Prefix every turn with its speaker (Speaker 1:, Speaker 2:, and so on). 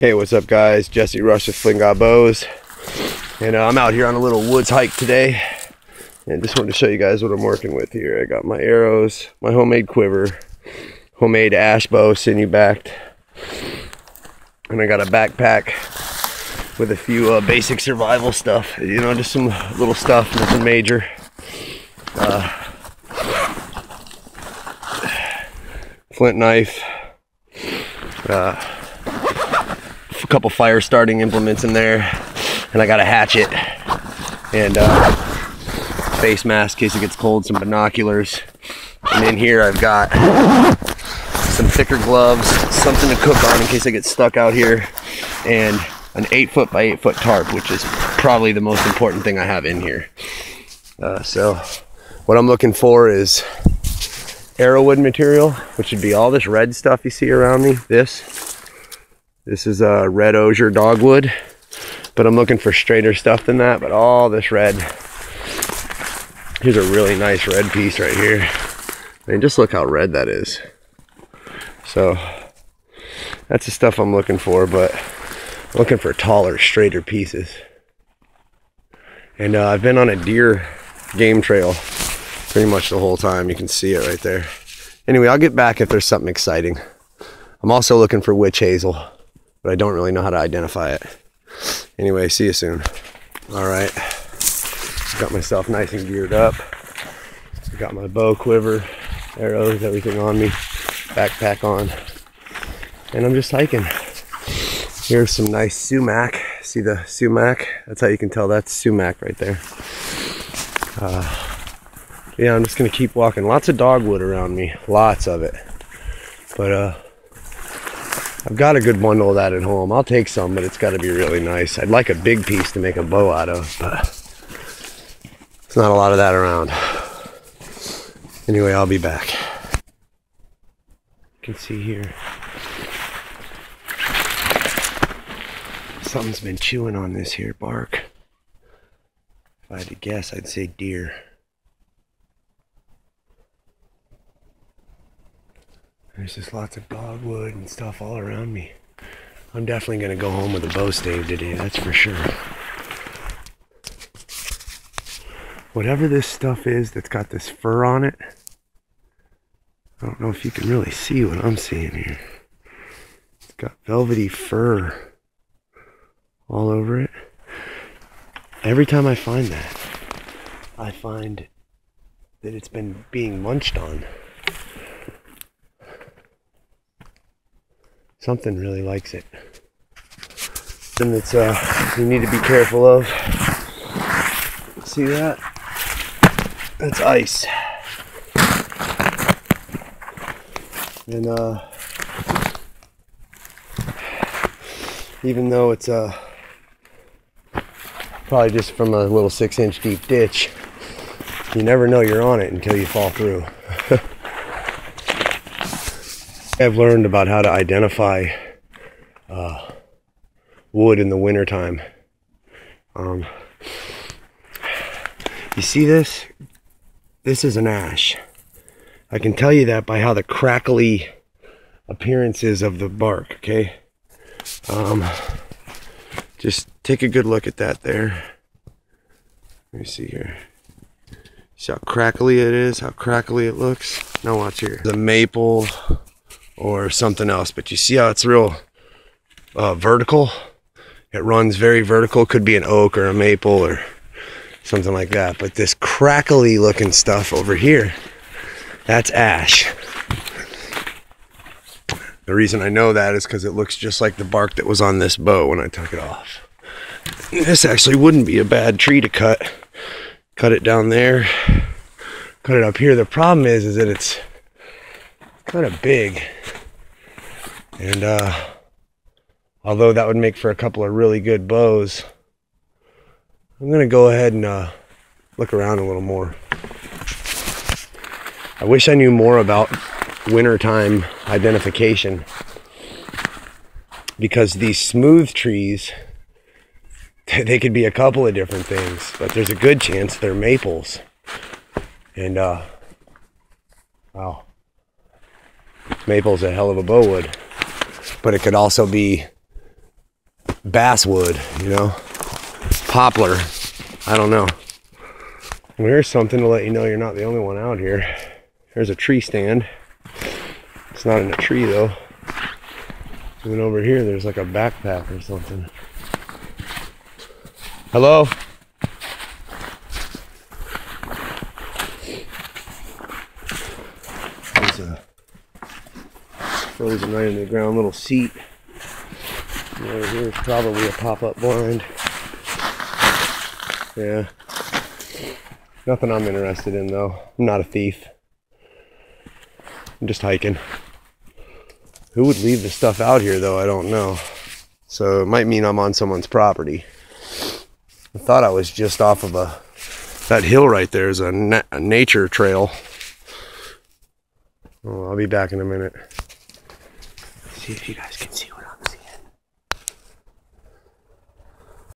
Speaker 1: Hey, what's up guys? Jesse Rush with Fling Got Bows, and I'm out here on a little woods hike today, and just wanted to show you guys what I'm working with here. I got my arrows, my homemade quiver, homemade ash bow, sinew backed, and I got a backpack with a few basic survival stuff, you know, just some little stuff, nothing major. Flint knife, a couple fire starting implements in there, and I got a hatchet and face mask in case it gets cold, some binoculars, and in here I've got some thicker gloves, something to cook on in case I get stuck out here, and an 8-foot by 8-foot tarp, which is probably the most important thing I have in here. So what I'm looking for is arrowwood material, which would be all this red stuff you see around me. This is a red osier dogwood, but I'm looking for straighter stuff than that, but all this red. Here's a really nice red piece right here. I mean, just look how red that is. So that's the stuff I'm looking for, but I'm looking for taller, straighter pieces. And I've been on a deer game trail pretty much the whole time. You can see it right there. Anyway, I'll get back if there's something exciting. I'm also looking for witch hazel, but I don't really know how to identify it. Anyway, see you soon. All right, got myself nice and geared up. I got my bow, quiver, arrows, everything on me, backpack on, and I'm just hiking. Here's some nice sumac. See the sumac? That's how you can tell that's sumac right there. Yeah, I'm just gonna keep walking. Lots of dogwood around me, lots of it. But I've got a good bundle of that at home. I'll take some, but it's gotta be really nice. I'd like a big piece to make a bow out of, but there's not a lot of that around. Anyway, I'll be back. You can see here, something's been chewing on this here bark. If I had to guess, I'd say deer. There's just lots of dogwood and stuff all around me. I'm definitely gonna go home with a bow stave today, that's for sure. Whatever this stuff is that's got this fur on it, I don't know if you can really see what I'm seeing here. It's got velvety fur all over it. Every time I find that, I find that it's been being munched on. Something really likes it. And it's you need to be careful of. See that? That's ice. And even though it's probably just from a little 6-inch deep ditch, you never know you're on it until you fall through. I've learned about how to identify wood in the wintertime. You see this? This is an ash. I can tell you that by how the crackly appearance is of the bark, okay? Just take a good look at that there. Let me see here. See how crackly it is, how crackly it looks? Now watch here. The maple or something else, but you see how it's real vertical? It runs very vertical. Could be an oak or a maple or something like that, but this crackly looking stuff over here, that's ash. The reason I know that is because it looks just like the bark that was on this bow when I took it off. This actually wouldn't be a bad tree to cut. Cut it down there, cut it up here. The problem is that it's kind of big, and although that would make for a couple of really good bows, I'm gonna go ahead and look around a little more. I wish I knew more about wintertime identification, because these smooth trees, they could be a couple of different things, but there's a good chance they're maples. And wow, maple's a hell of a bow wood, but it could also be basswood, you know, poplar. I don't know. Well, here's something to let you know you're not the only one out here. There's a tree stand. It's not in a tree though. And then over here, there's like a backpack or something. Hello? There's a frozen right in the ground little seat. And over here is probably a pop-up blind. Yeah. Nothing I'm interested in though. I'm not a thief. I'm just hiking. Who would leave the stuff out here though? I don't know. So it might mean I'm on someone's property. I thought I was just off of that hill right there is a nature trail. Oh, I'll be back in a minute. See if you guys can see